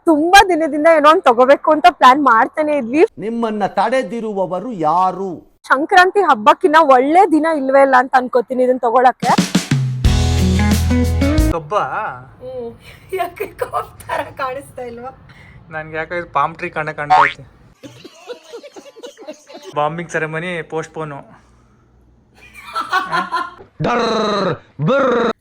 ತುಂಬಾ ದಿನದಿಂದ ಏನೋ ಒಂದು ತಗೋಬೇಕು ಅಂತ ಪ್ಲಾನ್ ಮಾಡ್ತಾನೆ ಇದ್ವಿ. ನಿಮ್ಮನ್ನ ತಡೆದಿರುವವರು ಯಾರು? ಸಂಕ್ರಾಂತಿ ಹಬ್ಬಕ್ಕಿನ್ನ ಒಳ್ಳೆ ದಿನ ಇಲ್ವೇ ಇಲ್ಲ ಅಂತ ಅನ್ಕೋತೀನಿ ಇದನ್ನ ತಗೊಳಕ್ಕೆ. ಕಬ್ಬ ಯಾಕೆ ಕಾಫ್ ತರ ಕಾಣಿಸ್ತಾ ಇಲ್ವಾ? ನನ್ಗೆ ಯಾಕೆ ಇದು ಪಾಮ್ ಟ್ರೀ ಕಾಣ್ತೈತೆ. Bombing ceremony postpone.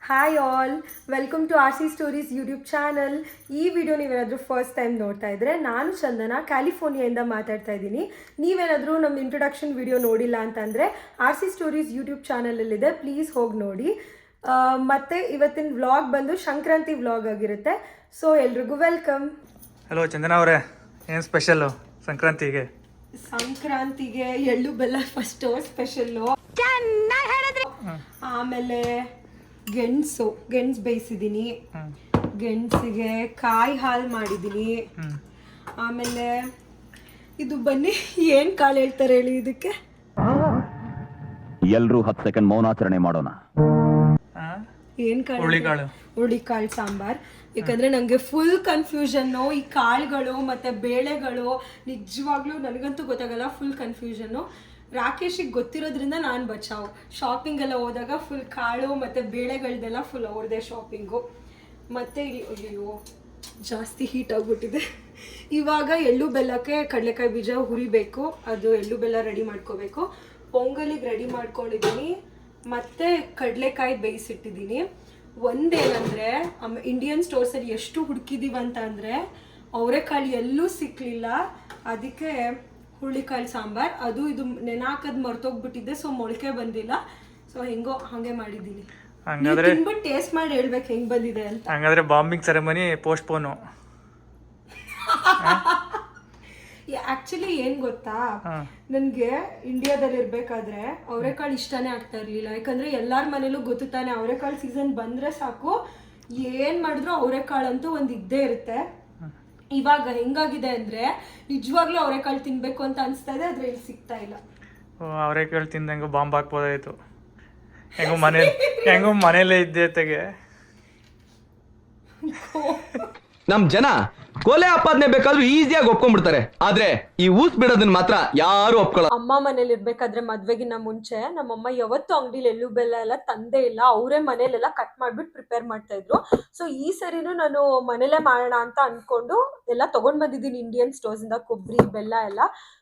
Hi all, welcome to R C stories YouTube channel. ಈ ವಿಡಿಯೋ ನೀವೇನಾದರೂ ಫಸ್ಟ್ ಟೈಮ್ ನೋಡ್ತಾ ಇದ್ರೆ, ನಾನು ಚಂದನ ಕ್ಯಾಲಿಫೋರ್ನಿಯಾಯಿಂದ ಮಾತಾಡ್ತಾ ಇದ್ದೀನಿ. ನೀವೇನಾದರೂ ನಮ್ಮ ಇಂಟ್ರೊಡಕ್ಷನ್ ವಿಡಿಯೋ ನೋಡಿಲ್ಲ ಅಂತಂದರೆ ಆರ್ ಸಿ ಸ್ಟೋರೀಸ್ ಯೂಟ್ಯೂಬ್ ಚಾನಲಲ್ಲಿದೆ, ಪ್ಲೀಸ್ ಹೋಗಿ ನೋಡಿ. ಮತ್ತು ಇವತ್ತಿನ ವ್ಲಾಗ್ ಬಂದು ಸಂಕ್ರಾಂತಿ ವ್ಲಾಗ್ ಆಗಿರುತ್ತೆ. ಸೊ ಎಲ್ರಿಗೂ ವೆಲ್ಕಮ್. ಹಲೋ ಚಂದನ ಅವರೇ, ಏನು ಸ್ಪೆಷಲ್ಲು ಸಂಕ್ರಾಂತಿಗೆ? ಸಂಕ್ರಾಂತಿಗೆ ಎಳ್ಳು ಬೆಲ್ಲ ಫಸ್ಟು ಸ್ಪೆಷಲ್ಲು. ಆಮೇಲೆ ಗೆಣಸು ಬೇಯಿಸಿದ್ದೀನಿ, ಗೆಣಸಿಗೆ ಕಾಯಿ ಹಾಲು ಮಾಡಿದ್ದೀನಿ. ಆಮೇಲೆ ಇದು ಬನ್ನಿ ಏನು ಕಾಳು ಹೇಳ್ತಾರೆ ಹೇಳಿ ಇದಕ್ಕೆ. ಎಲ್ರೂ 10 ಸೆಕೆಂಡ್ ಮೌನಾಚರಣೆ ಮಾಡೋಣ. ಏನು ಕಾಳು? ಹುರುಳಿಕಾಳು ಸಾಂಬಾರ್. ಯಾಕಂದರೆ ನನಗೆ ಫುಲ್ ಕನ್ಫ್ಯೂಷನ್ನು ಈ ಕಾಳುಗಳು ಮತ್ತು ಬೇಳೆಗಳು. ನಿಜವಾಗ್ಲೂ ನನಗಂತೂ ಗೊತ್ತಾಗಲ್ಲ, ಫುಲ್ ಕನ್ಫ್ಯೂಷನ್ನು. ರಾಕೇಶಿಗೆ ಗೊತ್ತಿರೋದ್ರಿಂದ ನಾನು ಬಚಾವು. ಶಾಪಿಂಗ್ ಎಲ್ಲ ಹೋದಾಗ ಫುಲ್ ಕಾಳು ಮತ್ತು ಬೇಳೆಗಳದೆಲ್ಲ ಫುಲ್ ಅವ್ರದ್ದೇ ಶಾಪಿಂಗು. ಮತ್ತು ಅಯ್ಯೋ ಜಾಸ್ತಿ ಹೀಟ್ ಆಗಿಬಿಟ್ಟಿದೆ. ಇವಾಗ ಎಳ್ಳು ಬೆಲ್ಲಕ್ಕೆ ಕಡಲೆಕಾಯಿ ಬೀಜ ಹುರಿಬೇಕು, ಅದು ಎಳ್ಳು ಬೆಲ್ಲ ರೆಡಿ ಮಾಡ್ಕೋಬೇಕು. ಪೊಂಗಲಿಗೆ ರೆಡಿ ಮಾಡ್ಕೊಂಡಿದ್ದೀನಿ, ಮತ್ತು ಕಡಲೆಕಾಯಿ ಬೇಯಿಸಿಟ್ಟಿದ್ದೀನಿ. ಒಂದೇನಂದರೆ ಇಂಡಿಯನ್ ಸ್ಟೋರ್ಸಲ್ಲಿ ಎಷ್ಟು ಹುಡುಕಿದ್ದೀವಿ ಅಂತ ಅಂದರೆ ಅವರೆಕಾಳು ಎಲ್ಲೂ ಸಿಕ್ಕಲಿಲ್ಲ. ಅದಕ್ಕೆ ಹುರುಳಿಕಾಳು ಸಾಂಬಾರ್, ಅದು ಇದು ನೆನಾಕದ್ ಮರ್ತೋಗ್ಬಿಟ್ಟಿದ್ದೆ, ಸೊ ಮೊಳಕೆ ಬಂದಿಲ್ಲ. ಸೊ ಹೆಂಗೋ ಹಾಗೆ ಮಾಡಿದ್ದೀನಿ. ಹಂಗಾದ್ರೆ ತಿನ್ಬಿಟ್ಟು ಟೇಸ್ಟ್ ಮಾಡಿ ಹೇಳ್ಬೇಕು ಹೆಂಗೆ ಬಂದಿದೆ ಅಂತ. ಹಂಗಾದ್ರೆ ಬಾಂಬಿಂಗ್ ಸೆರೆಮನಿ ಪೋಸ್ಟ್ಪೋನು. ಆ್ಯಕ್ಚುಲಿ ಏನು ಗೊತ್ತಾ, ನನಗೆ ಇಂಡಿಯಾದಲ್ಲಿ ಇರಬೇಕಾದ್ರೆ ಅವರೆಕಾಳು ಇಷ್ಟನೇ ಆಗ್ತಾ ಇರಲಿಲ್ಲ. ಯಾಕಂದರೆ ಎಲ್ಲರ ಮನೇಲೂ ಗೊತ್ತು ತಾನೆ, ಅವರೆಕಾಳು ಸೀಸನ್ ಬಂದರೆ ಸಾಕು ಏನು ಮಾಡಿದ್ರು ಅವರೆಕಾಳು ಅಂತೂ ಒಂದು ಇದ್ದೇ ಇರುತ್ತೆ. ಇವಾಗ ಹೆಂಗಾಗಿದೆ ಅಂದರೆ ನಿಜವಾಗ್ಲೂ ಅವರೆಕಾಳು ತಿನ್ನಬೇಕು ಅಂತ ಅನಿಸ್ತಾ ಇದೆ, ಆದರೆ ಇಲ್ಲಿ ಸಿಗ್ತಾ ಇಲ್ಲ. ಅವರೆಕಾಳು ತಿಂದಂಗೆ ಬಾಂಬ್ ಹಾಕ್ಬೋದಾಯಿತು. ಹೆಂಗೋ ಮನೇಲೇ ಇದ್ದೆ ತೆಗೆ. ನಮ್ ಜನ ಕೊಲೆ ಆಪಾದನೆ ಬೇಕಾದ್ರೂ ಈಸಿಯಾಗಿ ಒಪ್ಕೊಂಡ್ಬಿಡ್ತಾರೆ, ಆದ್ರೆ ಈ ಊಸ್ ಬಿಡೋದನ್ನ ಮಾತ್ರ ಯಾರು ಒಪ್ಕೊಳ್ಳ. ಅಮ್ಮ ಮನೇಲಿ ಇರ್ಬೇಕಾದ್ರೆ ಮದ್ವೆಗಿನ್ನ ಮುಂಚೆ ನಮ್ಮಮ್ಮ ಯಾವತ್ತೂ ಅಂಗಡಿಲಿ ಎಳ್ಳು ಬೆಲ್ಲ ಎಲ್ಲ ತಂದೇ ಇಲ್ಲ, ಅವರೇ ಮನೇಲೆಲ್ಲ ಕಟ್ ಮಾಡ್ಬಿಟ್ಟು ಪ್ರಿಪೇರ್ ಮಾಡ್ತಾ ಇದ್ರು. ಸೊ ಈ ಸರಿನೂ ನಾನು ಮನೇಲೆ ಮಾಡೋಣ ಅಂತ ಅನ್ಕೊಂಡು ಎಲ್ಲ ತಗೊಂಡ್ ಬಂದಿದ್ದೀನಿ ಇಂಡಿಯನ್ ಸ್ಟೋರ್ಸ್ ಇಂದ, ಕೊಬ್ಬರಿ ಬೆಲ್ಲ ಎಲ್ಲ.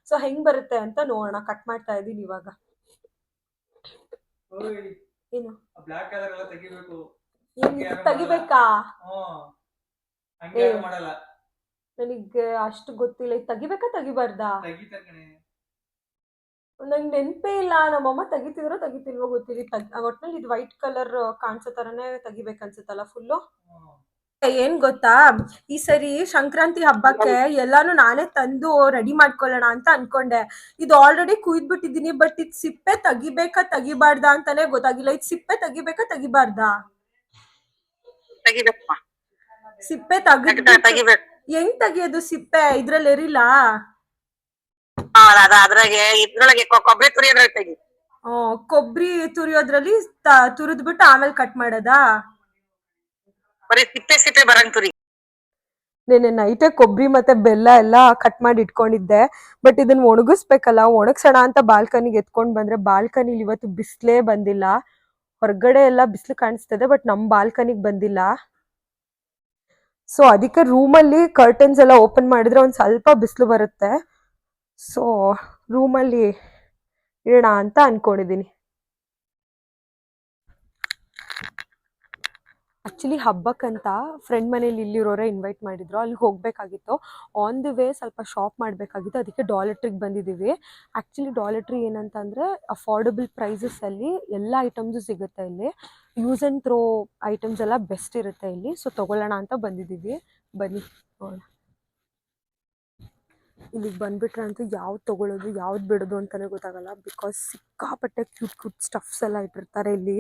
ಸೊ ಹೆಂಗ್ ಬರುತ್ತೆ ಅಂತ ನೋಡೋಣ. ಕಟ್ ಮಾಡ್ತಾ ಇದ್ದೀನಿ ಇವಾಗ. ಏನು ತೆಗಿಬೇಕಾ? ನನಗೆ ಅಷ್ಟು ಗೊತ್ತಿಲ್ಲ. ಇದು ತೆಗಿಬೇಕಾ ತೆಗಿಬಾರ್ದಾ? ನಂಗೆ ನೆನಪೇ ಇಲ್ಲ. ನಮ್ಮಮ್ಮ ತೆಗಿತಿದ್ರೋ ತೆಗಿತಿಲ್ವೋ ಗೊತ್ತಿಲ್ಲ. ಒಟ್ನಲ್ಲಿ ಇದು ವೈಟ್ ಕಲರ್ ಕಾಣಿಸೋ ತರನೇ ತೆಗಿಬೇಕನ್ಸುತ್ತಲ್ಲ ಫುಲ್ಲು. ಏನ್ ಗೊತ್ತಾ, ಈ ಸರಿ ಸಂಕ್ರಾಂತಿ ಹಬ್ಬಕ್ಕೆ ಎಲ್ಲಾನು ನಾನೇ ತಂದು ರೆಡಿ ಮಾಡ್ಕೊಳ್ಳೋಣ ಅಂತ ಅನ್ಕೊಂಡೆ. ಇದು ಆಲ್ರೆಡಿ ಕುಯ್ದ್ಬಿಟ್ಟಿದೀನಿ, ಬಟ್ ಇದು ಸಿಪ್ಪೆ ತೆಗಿಬೇಕಾ ತೆಗಿಬಾರ್ದಾ ಅಂತಾನೆ ಗೊತ್ತಾಗಿಲ್ಲ. ಇದು ಸಿಪ್ಪೆ ತೆಗಿಬೇಕಾ ತೆಗಿಬಾರ್ದಾ? ಸಿಪ್ಪೆ ತೆಗಿಬೇಕು. ಹೆಂಗ್ ತೆಗಿಯೋದು ಸಿಪ್ಪೆ? ಇದ್ರಲ್ಲಿ ಎರಿಲ್ಲ. ಕೊಬ್ಬರಿ ತುರಿಯೋದ್ರಲ್ಲಿ ತುರಿದ್ಬಿಟ್ಟು ಆಮೇಲೆ ಕಟ್ ಮಾಡೋದಾ? ನೆನ್ನೆ ನೈಟೇ ಕೊಬ್ಬರಿ ಮತ್ತೆ ಬೆಲ್ಲ ಎಲ್ಲ ಕಟ್ ಮಾಡಿ ಇಟ್ಕೊಂಡಿದ್ದೆ, ಬಟ್ ಇದನ್ನ ಒಣಗಿಸ್ಬೇಕಲ್ಲ. ಒಣಗ್ಸೋಣ ಅಂತ ಬಾಲ್ಕನಿಗೆ ಎತ್ಕೊಂಡ್ ಬಂದ್ರೆ ಬಾಲ್ಕನಿಲಿ ಇವತ್ತು ಬಿಸ್ಲೇ ಬಂದಿಲ್ಲ. ಹೊರಗಡೆ ಎಲ್ಲ ಬಿಸಿಲು ಕಾಣಿಸ್ತದೆ, ಬಟ್ ನಮ್ ಬಾಲ್ಕನಿಗೆ ಬಂದಿಲ್ಲ. ಸೊ ಅದಕ್ಕೆ ರೂಮಲ್ಲಿ ಕರ್ಟನ್ಸ್ ಎಲ್ಲ ಓಪನ್ ಮಾಡಿದ್ರೆ ಒಂದು ಸ್ವಲ್ಪ ಬಿಸಿಲು ಬರುತ್ತೆ. ಸೊ ರೂಮಲ್ಲಿ ಇಡೋಣ ಅಂತ ಅನ್ಕೊಂಡಿದ್ದೀನಿ. ಆ್ಯಕ್ಚುಲಿ ಹಬ್ಬಕ್ಕಂತ ಫ್ರೆಂಡ್ ಮನೇಲಿ ಇಲ್ಲಿರೋರೇ ಇನ್ವೈಟ್ ಮಾಡಿದ್ರು, ಅಲ್ಲಿಗೆ ಹೋಗಬೇಕಾಗಿತ್ತು. ಆನ್ ದಿ ವೇ ಸ್ವಲ್ಪ ಶಾಪ್ ಮಾಡಬೇಕಾಗಿತ್ತು, ಅದಕ್ಕೆ ಡಾಲಟ್ರಿಗೆ ಬಂದಿದ್ದೀವಿ. ಆ್ಯಕ್ಚುಲಿ ಡಾಲಟ್ರಿ ಏನಂತಂದರೆ ಅಫೋರ್ಡಬಲ್ ಪ್ರೈಸಸಲ್ಲಿ ಎಲ್ಲ ಐಟಮ್ಸು ಸಿಗುತ್ತೆ ಇಲ್ಲಿ. ಯೂಸ್ ಆ್ಯಂಡ್ ಥ್ರೋ ಐಟಮ್ಸ್ ಎಲ್ಲ ಬೆಸ್ಟ್ ಇರುತ್ತೆ ಇಲ್ಲಿ. ಸೊ ತೊಗೊಳ್ಳೋಣ ಅಂತ ಬಂದಿದ್ದೀವಿ. ಬನ್ನಿ ನೋಡೋಣ. ಇಲ್ಲಿಗೆ ಬಂದುಬಿಟ್ರೆ ಅಂತೂ ಯಾವ್ದು ತೊಗೊಳ್ಳೋದು ಯಾವ್ದು ಬಿಡೋದು ಅಂತಲೇ ಗೊತ್ತಾಗಲ್ಲ. ಬಿಕಾಸ್ ಸಿಕ್ಕಾಪಟ್ಟೆ ಕ್ಯೂಟ್ ಸ್ಟಫ್ಸ್ ಎಲ್ಲ ಇಟ್ಟಿರ್ತಾರೆ ಇಲ್ಲಿ.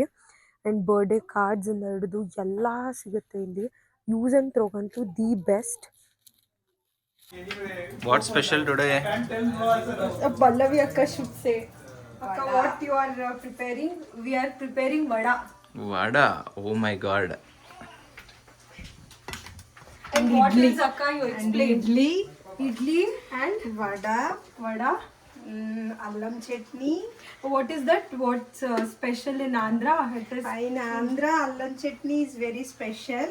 ಆ್ಯಂಡ್ ಬರ್ಡೇ ಕಾರ್ಡ್ಸಿಂದ ಹಿಡಿದು ಎಲ್ಲ ಸಿಗುತ್ತೆ ಇಲ್ಲಿ. ಯೂಸ್ ಆ್ಯಂಡ್ ಥ್ರೋಗಂತೂ the best. What special today? Pallavi akka should say. Akka, what you are preparing? We are preparing vada. Vada? Oh my god. What is akka? You explain. Idli and vada. Allam chutney. What is that? What's special in Andhra? It is In Andhra, allam chutney is very special.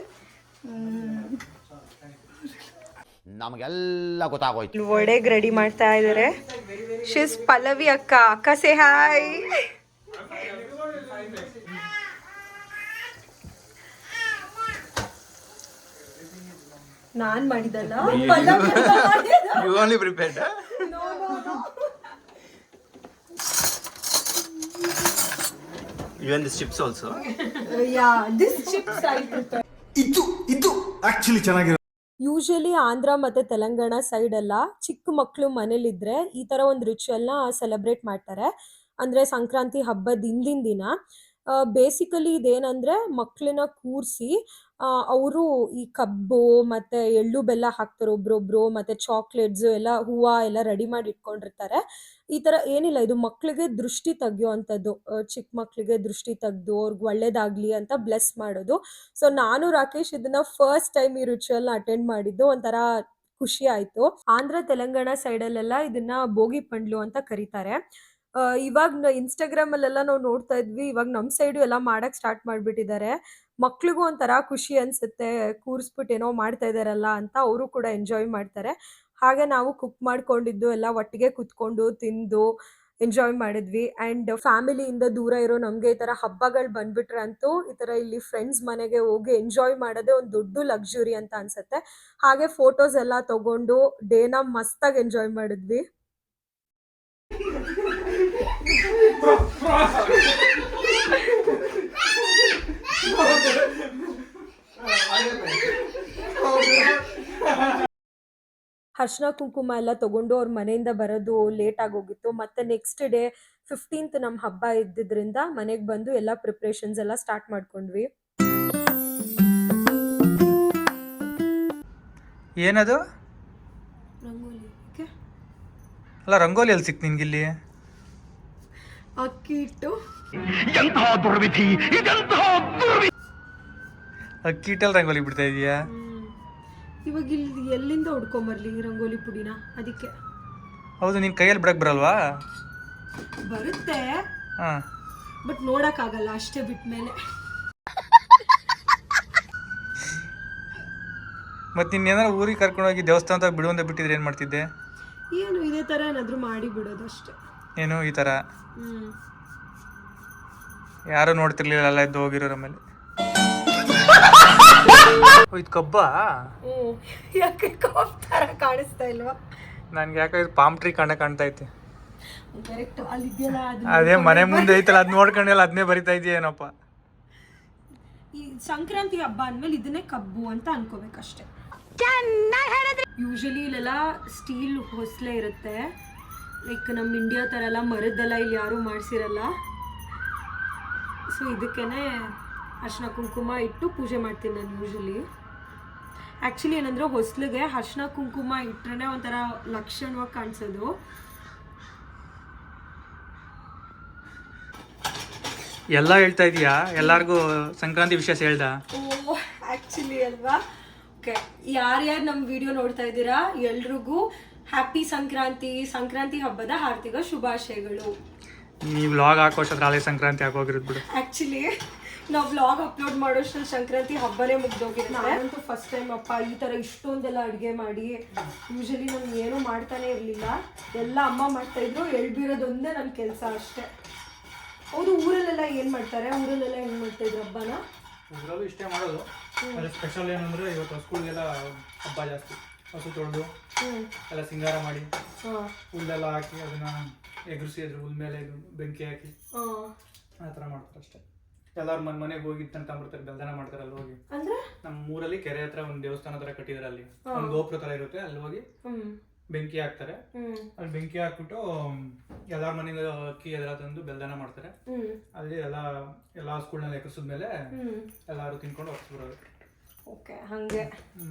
ನಮಗೆಲ್ಲ ಗೊತ್ತಾಗೋಯ್ತು. ವಡೆಗೆ ready ಮಾಡ್ತಾ ಇದ್ದಾರೆ. ಶಿಸ್ ಪಲ್ಲವಿ ಅಕ್ಕ say hi. ನಾನ್ ಮಾಡಿದಲ್ಲ ಪಲ್ಲವಿ ಅಕ್ಕ ಮಾಡಿದ್ದು. You only prepared. No. Even this chips also. Yeah, this chips I prepare. ಇದು actually ಚೆನ್ನಾಗಿರೋ. Usually Andhra ಮತ್ತು Telangana side ಎಲ್ಲ ಚಿಕ್ಕ ಮಕ್ಕಳು ಮನೇಲಿದ್ರೆ ಈ ಥರ ಒಂದು ರಿಚುವಲ್ನ ಸೆಲೆಬ್ರೇಟ್ ಮಾಡ್ತಾರೆ. ಅಂದರೆ ಸಂಕ್ರಾಂತಿ ಹಬ್ಬದ ಹಿಂದಿನ ದಿನ ಬೇಸಿಕಲಿ ಇದೇನಂದರೆ ಮಕ್ಕಳನ್ನ ಕೂರಿಸಿ ಅವರು ಈ ಕಬ್ಬು ಮತ್ತು ಎಳ್ಳು ಬೆಲ್ಲ ಹಾಕ್ತಾರೆ ಒಬ್ರೊಬ್ರು, ಮತ್ತು ಚಾಕ್ಲೇಟ್ಸು ಎಲ್ಲ ಹೂವು ಎಲ್ಲ ರೆಡಿ ಮಾಡಿ ಇಟ್ಕೊಂಡಿರ್ತಾರೆ. ಈ ಥರ ಏನಿಲ್ಲ, ಇದು ಮಕ್ಕಳಿಗೆ ದೃಷ್ಟಿ ತೆಗಿಯೋವಂಥದ್ದು. ಚಿಕ್ಕ ಮಕ್ಕಳಿಗೆ ದೃಷ್ಟಿ ತೆಗೆದು ಅವ್ರಿಗೆ ಒಳ್ಳೇದಾಗಲಿ ಅಂತ ಬ್ಲೆಸ್ ಮಾಡೋದು. ಸೊ ನಾನು ರಾಕೇಶ್ ಇದನ್ನ ಫಸ್ಟ್ ಟೈಮ್ ಈ ರಿಚುವಲ್ನ ಅಟೆಂಡ್ ಮಾಡಿದ್ದು ಒಂಥರ ಖುಷಿ ಆಯಿತು. ಆಂಧ್ರ ತೆಲಂಗಾಣ ಸೈಡಲ್ಲೆಲ್ಲ ಇದನ್ನ ಬೋಗಿ ಪಂಡ್ಲು ಅಂತ ಕರೀತಾರೆ. ಇವಾಗ ಇನ್ಸ್ಟಾಗ್ರಾಮಲ್ಲೆಲ್ಲ ನಾವು ನೋಡ್ತಾ ಇದ್ವಿ, ಇವಾಗ ನಮ್ಮ ಸೈಡು ಎಲ್ಲ ಮಾಡಕ್ಕೆ ಸ್ಟಾರ್ಟ್ ಮಾಡಿಬಿಟ್ಟಿದ್ದಾರೆ. ಮಕ್ಳಿಗೂ ಒಂಥರ ಖುಷಿ ಅನಿಸುತ್ತೆ, ಕೂರಿಸ್ಬಿಟ್ಟು ಏನೋ ಮಾಡ್ತಾ ಇದ್ದಾರಲ್ಲ ಅಂತ ಅವರು ಕೂಡ ಎಂಜಾಯ್ ಮಾಡ್ತಾರೆ. ಹಾಗೆ ನಾವು ಕುಕ್ ಮಾಡ್ಕೊಂಡಿದ್ದು ಎಲ್ಲ ಒಟ್ಟಿಗೆ ಕುತ್ಕೊಂಡು ತಿಂದು ಎಂಜಾಯ್ ಮಾಡಿದ್ವಿ. ಆ್ಯಂಡ್ ಫ್ಯಾಮಿಲಿಯಿಂದ ದೂರ ಇರೋ ನಮಗೆ ಈ ಥರ ಹಬ್ಬಗಳು ಬಂದ್ಬಿಟ್ರೆ ಅಂತೂ ಈ ಥರ ಇಲ್ಲಿ ಫ್ರೆಂಡ್ಸ್ ಮನೆಗೆ ಹೋಗಿ ಎಂಜಾಯ್ ಮಾಡೋದೇ ಒಂದು ದೊಡ್ಡ ಲಕ್ಸುರಿ ಅಂತ ಅನಿಸುತ್ತೆ. ಹಾಗೆ ಫೋಟೋಸ್ ಎಲ್ಲ ತೊಗೊಂಡು ಡೇನ ಮಸ್ತಾಗಿ ಎಂಜಾಯ್ ಮಾಡಿದ್ವಿ. ಅರ್ಶಿನ ಕುಂಕುಮ ಎಲ್ಲ ತಗೊಂಡು ಅವ್ರ ಮನೆಯಿಂದ ಬರೋದು ಲೇಟ್ ಆಗೋಗಿತ್ತು. ಮತ್ತೆ ನೆಕ್ಸ್ಟ್ ಡೇ 15th ನಮ್ಮ ಹಬ್ಬ ಇದ್ದಿದ್ರಿಂದ ಮನೆಗೆ ಬಂದು ಎಲ್ಲ ಪ್ರಿಪ್ರೇಷನ್ಸ್ ಎಲ್ಲ ಸ್ಟಾರ್ಟ್ ಮಾಡ್ಕೊಂಡ್ವಿ. ಏನದು? ರಂಗೋಲಿ. ಓಕೆ, ಅಲ್ಲ ರಂಗೋಲಿ ಎಲ್ಲಿ ಸಿಕ್ತು ನಿನ್ಗಿಲ್ಲಿ? ಅಕ್ಕಿ ಹಿಟ್ಟು, ಅಕ್ಕಿ ಹಿಟ್ಟಲ್ಲಿ ರಂಗೋಲಿ ಬಿಡ್ತಾ ಇದೀಯಾ? ಇವಾಗ ಇಲ್ಲಿ ಎಲ್ಲಿಂದ ಹುಡ್ಕೊಂಬರ್ಲಿ ರಂಗೋಲಿ ಪುಡಿನ? ಅದಕ್ಕೆ. ಹೌದು, ನಿನ್ ಕೈಯಲ್ಲಿ ಬಿಡಕ್ ಬರಲ್ವಾ? ಬರುತ್ತೆ, ಹಾಂ, ಬಟ್ ನೋಡಕ್ಕಾಗಲ್ಲ ಅಷ್ಟೇ ಬಿಟ್ಮೇಲೆ. ಮತ್ತೆ ಇನ್ನೇನಾರು ಊರಿಗೆ ಕರ್ಕೊಂಡೋಗಿ ದೇವಸ್ಥಾನ ಬಿಡು ಅಂತ ಬಿಟ್ಟಿದ್ರೆ ಏನು ಮಾಡ್ತಿದ್ದೆ? ಏನು ಇದೇ ಥರ ಏನಾದರೂ ಮಾಡಿ ಬಿಡೋದು ಅಷ್ಟೇ. ಏನು ಈ ಥರ? ಯಾರು ನೋಡ್ತಿರ್ಲಿಲ್ಲ ಎದ್ದು ಹೋಗಿರೋರ ಮೇಲೆ. ಇದು ಕಬ್ಬಾ? ಯಾಕೆ ಕಾಫ್ ಥರ ಕಾಣಿಸ್ತಾ ಇಲ್ವಾ? ನನ್ಗೆ ಯಾಕೆ ಇದು ಪಾಮ್ ಟ್ರೀ ಕಾಣ್ತಾ ಐತೆ. ಕರೆಕ್ಟ್, ಅಲ್ಲಿ ಇದೆಯಲ್ಲ ಅದೇ ಮನೆ ಮುಂದೆ ಐತಲ್ಲ, ಅದ್ ನೋಡ್ಕೊಂಡೆಲ್ಲ ಅದನ್ನೇ ಬರಿತಾ ಇದೆಯೇನಪ್ಪ. ಈ ಸಂಕ್ರಾಂತಿ ಹಬ್ಬ ಅಂದ್ಮೇಲೆ ಇದನ್ನೇ ಕಬ್ಬು ಅಂತ ಅನ್ಕೋಬೇಕಷ್ಟೆ. ಯೂಶಲಿ ಇಲ್ಲೆಲ್ಲ ಸ್ಟೀಲ್ ಹೊಸ್ಲೆ ಇರುತ್ತೆ, ಲೈಕ್ ನಮ್ಮ ಇಂಡಿಯಾ ಥರ ಎಲ್ಲ ಮರದ್ದೆಲ್ಲ ಇಲ್ಲಿ ಯಾರೂ ಮಾಡಿಸಿರಲ್ಲ. ಸೊ ಇದಕ್ಕೇನೆ ಅರ್ಶಿನ ಕುಂಕುಮ ಇಟ್ಟು ಪೂಜೆ ಮಾಡ್ತೀನಿ ನಾನು ಯೂಶಲಿ. ಆ್ಯಕ್ಚುಲಿ ಏನಂದರೆ ಹೊಸ್ಲಿಗೆ ಅರ್ಶಿನ ಕುಂಕುಮ ಇಟ್ಟರೆ ಒಂಥರ ಲಕ್ಷಣವಾಗಿ ಕಾಣಿಸೋದು. ಎಲ್ಲ ಹೇಳ್ತಾ ಇದೀಯಾ? ಎಲ್ಲಾರ್ಗೂ ಸಂಕ್ರಾಂತಿ ವಿಶೇಷ ಹೇಳ್ದ? ಓ ಆ್ಯಕ್ಚುಲಿ ಅಲ್ವಾ? ಓಕೆ, ಯಾರ್ಯಾರು ನಮ್ಮ ವಿಡಿಯೋ ನೋಡ್ತಾ ಇದ್ದೀರಾ ಎಲ್ರಿಗೂ ಹ್ಯಾಪಿ ಸಂಕ್ರಾಂತಿ, ಸಂಕ್ರಾಂತಿ ಹಬ್ಬದ ಹಾರ್ದಿಕ ಶುಭಾಶಯಗಳು. ನೀವು ವ್ಲಾಗ್ ಹಾಕೋಷ್ಟ್ರಲ್ಲಿ ನಾಳೆ ಸಂಕ್ರಾಂತಿ ಆಗೋಗಿರೋದು ಬಿಡು. ಆ್ಯಕ್ಚುಲಿ ನಾವು ವ್ಲಾಗ್ ಅಪ್ಲೋಡ್ ಮಾಡೋಷ್ಟ್ರಲ್ಲಿ ಸಂಕ್ರಾಂತಿ ಹಬ್ಬನೇ ಮುಗ್ದೋಗಿರುತ್ತೆ. ನಾನಂತೂ ಫಸ್ಟ್ ಟೈಮ್ ಅಪ್ಪ ಈ ಥರ ಇಷ್ಟೊಂದೆಲ್ಲ ಅಡುಗೆ ಮಾಡಿ. ಯೂಶಲಿ ನಾನು ಏನೂ ಮಾಡ್ತಾನೆ ಇರಲಿಲ್ಲ, ಎಲ್ಲ ಅಮ್ಮ ಮಾಡ್ತಾಯಿದ್ರು. ಎಳ್ಬಿರೋದೊಂದೇ ನನ್ನ ಕೆಲಸ ಅಷ್ಟೇ. ಹೌದು, ಊರಲ್ಲೆಲ್ಲ ಏನು ಮಾಡ್ತಾರೆ? ಊರಲ್ಲೆಲ್ಲ ಹೆಂಗೆ ಮಾಡ್ತಾಯಿದ್ರು ಹಬ್ಬನ? ಊರಲ್ಲೂ ಇಷ್ಟೇ ಮಾಡೋದು. ಅದೇ ಸ್ಪೆಷಲ್ ಏನಂದರೆ ಇವತ್ತು ಹಸುಗಳಿಗೆಲ್ಲ ಹಬ್ಬ ಜಾಸ್ತಿ. ಹಸು ತೊಳೆದು ಎಲ್ಲ ಸಿಂಗಾರ ಮಾಡಿ ಹುಲ್ಲೆಲ್ಲ ಹಾಕಿ ಅದನ್ನ ಎಗರಿಸಿ ಅದ್ರ ಹುಲ್ ಮೇಲೆ ಬೆಂಕಿ ಹಾಕಿ ಆ ಥರ ಮಾಡ್ತಾರೆ ಅಷ್ಟೇ. ಎಲ್ಲಾರು ಮನೆಗೆ ಹೋಗಿ ತನ್ಕೊಂಡ್ಬಿಡ್ತಾರೆ, ಬೆಲ್ದಾನ ಮಾಡ್ತಾರೆ. ಅಲ್ಲಿ ಹೋಗಿ ಅಂದ್ರೆ ನಮ್ಮ ಊರಲ್ಲಿ ಕೆರೆ ಹತ್ರ ಒಂದು ದೇವಸ್ಥಾನ ತರ ಕಟ್ಟಿದಾರೆ, ಅಲ್ಲಿ ಒಂದು ಗೋಪುರ ತರ ಇರುತ್ತೆ. ಅಲ್ಲಿ ಹೋಗಿ ಬೆಂಕಿ ಹಾಕ್ತಾರೆ. ಅಲ್ಲಿ ಬೆಂಕಿ ಹಾಕ್ಬಿಟ್ಟು ಎಲ್ಲಾರ ಮನೆಗೆ ಅಕ್ಕಿ ಎಲ್ಲ ತಂದು ಬೆಲ್ದಾನ ಮಾಡ್ತಾರೆ. ಅಲ್ಲಿ ಎಲ್ಲಾ ಸ್ಕೂಲ್ನಲ್ಲಿ ಎಕರಿಸಿದ್ಮೇಲೆ ಎಲ್ಲಾರು ತಿನ್ಕೊಂಡು ವಾಪಸ್ ಬರೋದು. ಓಕೆ, ಹಂಗೆ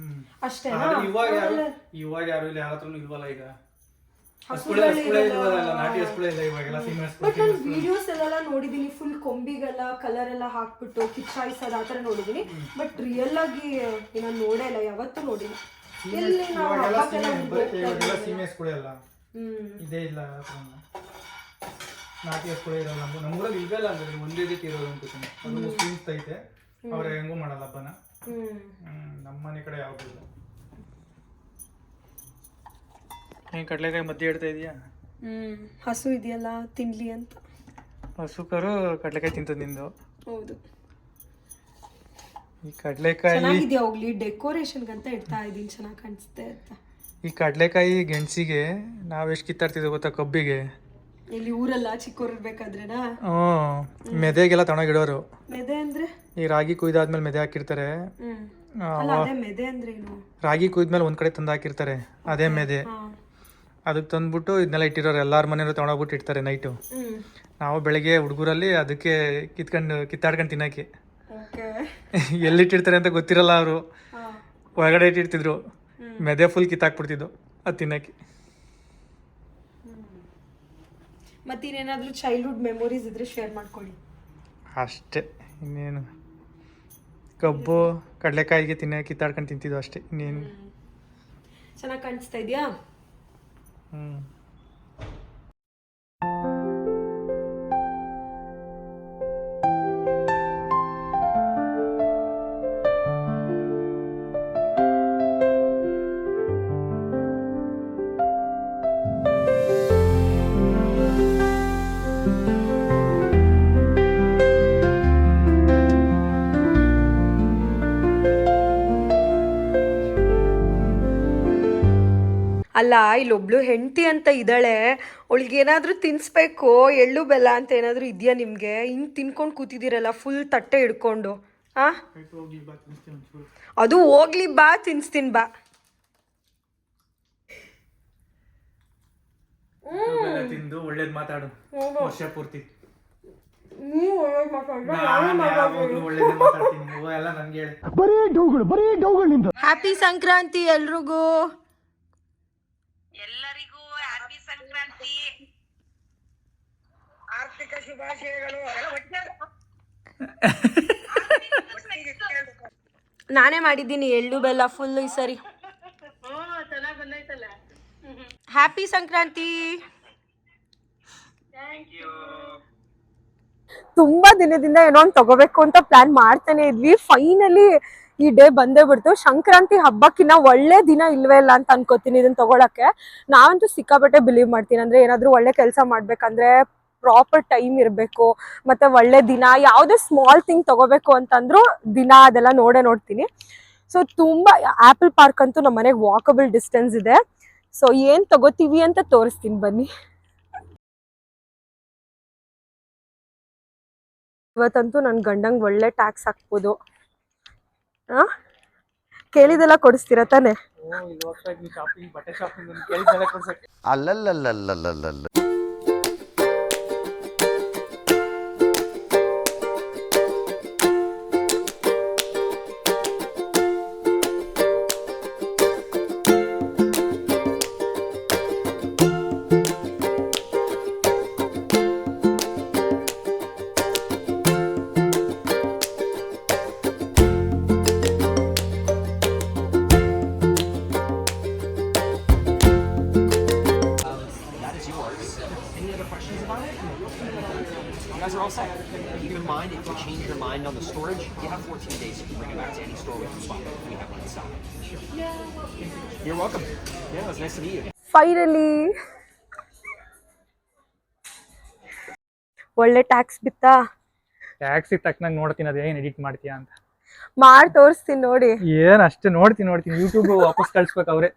ಅಷ್ಟೇ. ಇವಾಗ ಯಾರು ಇಲ್ಲ, ಯಾರ ಹತ್ರನೂ ಇಲ್ವಲ್ಲ ಈಗ. ಹಸುಗಳೇ ಇರೋದಲ್ಲ, ನಾಟಿ ಹಸುಗಳೇ ಇಲ್ಲ ಇವಾಗೆಲ್ಲ, ಸೀಮೆ ಹಸುಗಳು, ಬಟ್ ನಾನು ವಿಡಿಯೋಸ್ ಎಲ್ಲ ನೋಡಿದೀನಿ, ಫುಲ್ ಕೊಂಬಿಗೆಲ್ಲ ಕಲರ್ ಎಲ್ಲ ಹಾಕ್ಬಿಟ್ಟು ಕಿಚ್ಚಾಯಿಸೋದು ಆ ಥರ ನೋಡಿದೀನಿ. ಬಟ್ ರಿಯಲ್ ಆಗಿ ನಾನು ನೋಡೇ ಇಲ್ಲ, ಯಾವತ್ತೂ ನೋಡಿಲ್ಲ. ಎಲ್ಲಿ ನಾವು ಇವಾಗೆಲ್ಲ ಸೀಮೆ ಹಸುಗಳೇ ಅಲ್ಲ, ಇದೇ ಇಲ್ಲ ನಾಟಿ ಹಸುಗಳೇ ಇರಲ್ಲ. ನಮ್ಮೂರಲ್ಲಿ ಇವೆಲ್ಲ ಅಂದ್ರೆ ಒಂದೇ ರೀತಿ ಇರೋದು ಅನ್ಕೋತೀನಿ. ಅದು ಮುಸ್ಲಿಮ್ಸ್ ಐತೆ, ಅವ್ರ ಹೆಂಗೂ ಮಾಡಲ್ಲ ಹಬ್ಬನ. ನಮ್ಮ ಮನೆ ಕಡೆ ಯಾವ್ದಿಲ್ಲ. ನೀನು ಕಡಲೆಕಾಯಿ ಮಧ್ಯೆ ಇಡ್ತಾ ಇದೀಯಾ? ಹಸು ಇದೆಯಲ್ಲ ತಿನ್ಲಿ ಅಂತ. ಹಸು ಕರು ಕಡಲೆಕಾಯಿ ತಿಂತದ ನಿಂದು? ಹೌದು. ಈ ಕಡಲೆಕಾಯಿ ಚೆನ್ನಾಗಿದ್ಯಾ, ಹೋಗ್ಲಿ ಡೆಕೋರೇಷನ್ಗಂತ ಇಡ್ತಾ ಇದ್ದೀನಿ, ಚೆನ್ನಾಗಿ ಕಾಣಿಸುತ್ತೆ ಅಂತ. ಈ ಕಡಲೆಕಾಯಿ ಗೆಣಸಿಗೆ ನಾವ್ ಎಷ್ಟು ಕಿತ್ತಾಡ್ತಿದ್ವಿ ಗೊತ್ತಾ, ಕಬ್ಬಿಗೆ. ಇಲ್ಲಿ ಊರಲ್ಲ ಚಿಕ್ಕವ್ರು ಇರ್ಬೇಕಾದ್ರೆನಾ? ಮೆದೆಗೆಲ್ಲ ತಗೊಂಡೋಗಿಡೋರು. ಮೆದೆ ಅಂದ್ರೆ ಈ ರಾಗಿ ಕುಯ್ದಾದ್ಮೇಲೆ ಮೆದೆ ಹಾಕಿರ್ತಾರೆ. ಅಲ್ಲ, ಅದೇ ಮೆದೆ ಅಂದ್ರೆ ಏನು? ರಾಗಿ ಕುಯ್ದ್ಮೇಲೆ ಒಂದ್ ಕಡೆ ತಂದು ಹಾಕಿರ್ತಾರೆ, ಅದೇ ಮೆದೆ. ಅದಕ್ಕೆ ತಂದ್ಬಿಟ್ಟು ಇದನ್ನೆಲ್ಲ ಇಟ್ಟಿರೋರು, ಎಲ್ಲಾರ ಮನೆಯವರು ತಗೊಂಡೋಗ್ಬಿಟ್ಟು ಇಡ್ತಾರೆ ನೈಟು. ನಾವು ಬೆಳಗ್ಗೆ ಹುಡುಗರಲ್ಲಿ ಅದಕ್ಕೆ ಕಿತ್ತಾಡ್ಕೊಂಡು ತಿನ್ನಕ್ಕೆ. ಎಲ್ಲಿಟ್ಟಿರ್ತಾರೆ ಅಂತ ಗೊತ್ತಿರಲ್ಲ ಅವರು, ಒಳಗಡೆ ಇಟ್ಟಿರ್ತಿದ್ರು. ಮೆದೆ ಫುಲ್ ಕಿತ್ತಾಕ್ಬಿಡ್ತಿದ್ದು ಅದು ತಿನ್ನಕ್ಕೆ. ಮತ್ತಿನ್ನೇನಾದ್ರೂ ಚೈಲ್ಡ್ಹುಡ್ ಮೆಮೊರೀಸ್ ಇದ್ರೆ ಶೇರ್ ಮಾಡ್ಕೊಳ್ಳಿ. ಅಷ್ಟೇ, ಇನ್ನೇನು. ಕಬ್ಬು ಕಡಲೆಕಾಯಿಗೆ ಕಿತ್ತಾಡ್ಕೊಂಡು ತಿಂತಿದ್ದು ಅಷ್ಟೇ, ಇನ್ನೇನು. ಚೆನ್ನಾಗಿ ಕಾಣಿಸ್ತಾ ಇದೆಯಾ? ಅಲ್ಲ, ಇಲ್ಲೊಬ್ಳು ಹೆಂಡತಿ ಅಂತ ಇದ್ದಾಳೆ, ಅವಳಿಗೆ ಏನಾದರೂ ತಿನ್ನಿಸ್ಬೇಕು, ಎಳ್ಳು ಬೆಲ್ಲ ಅಂತ ಏನಾದರೂ ಇದೆಯಾ ನಿಮಗೆ? ಹಿಂಗೆ ತಿನ್ಕೊಂಡು ಕೂತಿದ್ದೀರಲ್ಲ ಫುಲ್ ತಟ್ಟೆ ಹಿಡ್ಕೊಂಡು. ಅದು ಹೋಗ್ಲಿ ಬಾ, ತಿನ್ನಿಸ್ತೀನಿ ಬಾ. ತಿಂದು ಒಳ್ಳೇದು ಮಾತಾಡು ವರ್ಷ ಪೂರ್ತಿ. ಹ್ಯಾಪಿ ಸಂಕ್ರಾಂತಿ ಎಲ್ರಿಗೂ. ಹ್ಯಾಪಿ ಸಂಕ್ರಾಂತಿ, ಆರ್ಥಿಕ ಶುಭಾಶಯಗಳು. ನಾನೇ ಮಾಡಿದ್ದೀನಿ ಎಳ್ಳು ಬೆಲ್ಲ ಫುಲ್ ಈ ಸರಿ. ಹ್ಯಾಪಿ ಸಂಕ್ರಾಂತಿ. ತುಂಬಾ ದಿನದಿಂದ ಏನೋ ಒಂದು ತಗೋಬೇಕು ಅಂತ ಪ್ಲಾನ್ ಮಾಡ್ತಾನೆ ಇದ್ವಿ. ಫೈನಲಿ ಈ ಡೇ ಬಂದೇ ಬಿಡ್ತು. ಸಂಕ್ರಾಂತಿ ಹಬ್ಬಕ್ಕಿನ್ನ ಒಳ್ಳೆ ದಿನ ಇಲ್ವೇ ಇಲ್ಲ ಅಂತ ಅನ್ಕೋತೀನಿ ಇದನ್ನ ತಗೊಳಕ್ಕೆ. ನಾವಂತೂ ಸಿಕ್ಕಾಪಟ್ಟೆ ಬಿಲೀವ್ ಮಾಡ್ತೀನಿ. ಅಂದ್ರೆ ಏನಾದ್ರೂ ಒಳ್ಳೆ ಕೆಲಸ ಮಾಡ್ಬೇಕಂದ್ರೆ ಪ್ರಾಪರ್ ಟೈಮ್ ಇರಬೇಕು, ಮತ್ತೆ ಒಳ್ಳೆ ದಿನ. ಯಾವುದೇ ಸ್ಮಾಲ್ ಥಿಂಗ್ ತಗೋಬೇಕು ಅಂತಂದ್ರೂ ದಿನ ಅದೆಲ್ಲ ನೋಡ್ತೀನಿ. ಸೊ ತುಂಬಾ ಆಪಲ್ ಪಾರ್ಕ್ ಅಂತೂ ನಮ್ಮ ಮನೆಗೆ ವಾಕಬಲ್ ಡಿಸ್ಟೆನ್ಸ್ ಇದೆ. ಸೊ ಏನ್ ತಗೋತೀವಿ ಅಂತ ತೋರಿಸ್ತೀನಿ ಬನ್ನಿ. ಇವತ್ತಂತೂ ನನ್ನ ಗಂಡಂಗೆ ಒಳ್ಳೆ ಟ್ಯಾಕ್ಸ್ ಹಾಕ್ಬೋದು. ಕೇಳಿದೆಲ್ಲ ಕೊಡಿಸ್ತೀರಾ ತಾನೆ? ಅಲ್ಲಲ್ಲಲ್ಲಲ್ಲಲ್ಲಲ್ಲ. Keep in mind, if you change your mind on the storage, you have 14 days to bring it back to any store we can swap it. We have one in stock. Sure. You're welcome. Yeah, it was nice to meet you. Finally ಒಳ್ಳೆ tax ಬಿತ್ತಾ? Taxi ತಕ್ಕನಾಗ ನೋಡ್ತೀನಿ ಅದು ಏನ್ edit ಮಾಡ್ತೀಯಾ ಅಂತ. ಮಾಡಿ ತೋರಿಸ್ತೀನಿ ನೋಡಿ. ಏನ್ ಅಷ್ಟೇ ನೋಡ್ತೀನಿ ಯೂಟ್ಯೂಬ್ ವಾಪಸ್ ಕಳ್ಸ್ಬೇಕು ಅವ್ರೆ.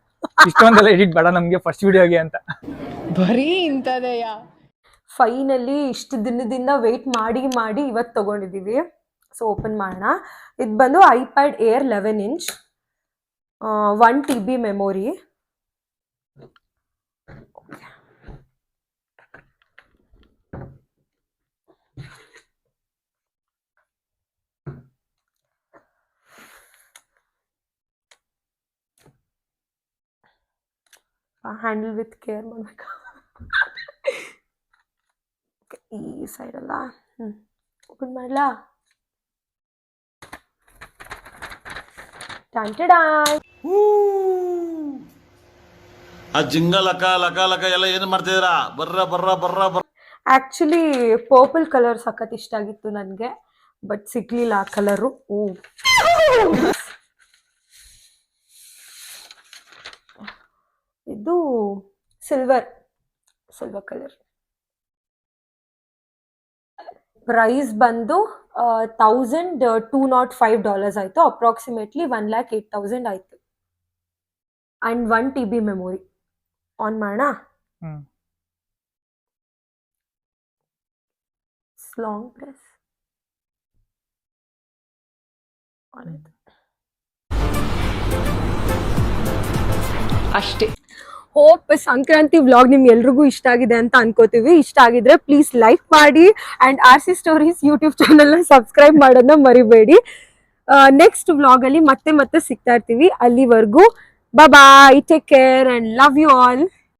ಇಷ್ಟೊಂದೆಲ್ಲ ಎಡಿಟ್ ಬೇಡ ನಮ್ಗೆ ಫಸ್ಟ್ ವಿಡಿಯೋಗೆ ಅಂತ. ಬರೀ ಇಂಥದೆಯಾ? ಫೈನಲಿ ಇಷ್ಟು ದಿನದಿಂದ ವೆಯ್ಟ್ ಮಾಡಿ ಇವತ್ತು ತೊಗೊಂಡಿದ್ದೀವಿ. ಸೊ ಓಪನ್ ಮಾಡೋಣ. ಇದು ಬಂದು iPad air 11 inch, 1 TB memory. Handle with care ಮಾಡಬೇಕು. ಈ ಸೈಡ್ ಅಲ್ಲ ಓಪನ್ ಮಾಡ್ಲಾ ಆ ಜಿಂಗ ಲಕ ಲಕ ಲಕ ಎಲ್ಲ ಏನು ಮಾಡ್ತಿದ್ದೀರಾ ಬರ್ರ ಬರ್ರ ಬರ್ರ ಬರ್ರ ಆಕ್ಚುಲಿ ಪರ್ಪಲ್ ಕಲರ್ ಸಖತ್ ಇಷ್ಟ ಆಗಿತ್ತು ನನಗೆ ಬಟ್ ಸಿಗ್ಲಿಲ್ಲ ಆ ಕಲರು ಇದು ಸಿಲ್ವರ್ ಕಲರ್ ಪ್ರೈಸ್ ಬಂದು $1,205 ಆಯಿತು ಅಪ್ರಾಕ್ಸಿಮೇಟ್ಲಿ 1,08,000 ಆಯಿತು ಆ್ಯಂಡ್ 1 TB ಮೆಮೊರಿ ಆನ್ ಮಾಡೋಣ ಲಾಂಗ್ ಪ್ರೆಸ್ ಅಷ್ಟೇ ಹೋಪ್ ಸಂಕ್ರಾಂತಿ ವ್ಲಾಗ್ ನಿಮ್ಗೆ ಎಲ್ರಿಗೂ ಇಷ್ಟ ಆಗಿದೆ ಅಂತ ಅನ್ಕೋತೀವಿ. ಇಷ್ಟ ಆಗಿದ್ರೆ ಪ್ಲೀಸ್ ಲೈಕ್ ಮಾಡಿ ಅಂಡ್ RC Stories ಯೂಟ್ಯೂಬ್ ಚಾನಲ್ನ ಸಬ್ಸ್ಕ್ರೈಬ್ ಮಾಡೋದನ್ನ ಮರಿಬೇಡಿ. ನೆಕ್ಸ್ಟ್ ವ್ಲಾಗಲ್ಲಿ ಮತ್ತೆ ಸಿಗ್ತಾ ಇರ್ತೀವಿ. ಅಲ್ಲಿವರೆಗೂ bye, take care and love you all.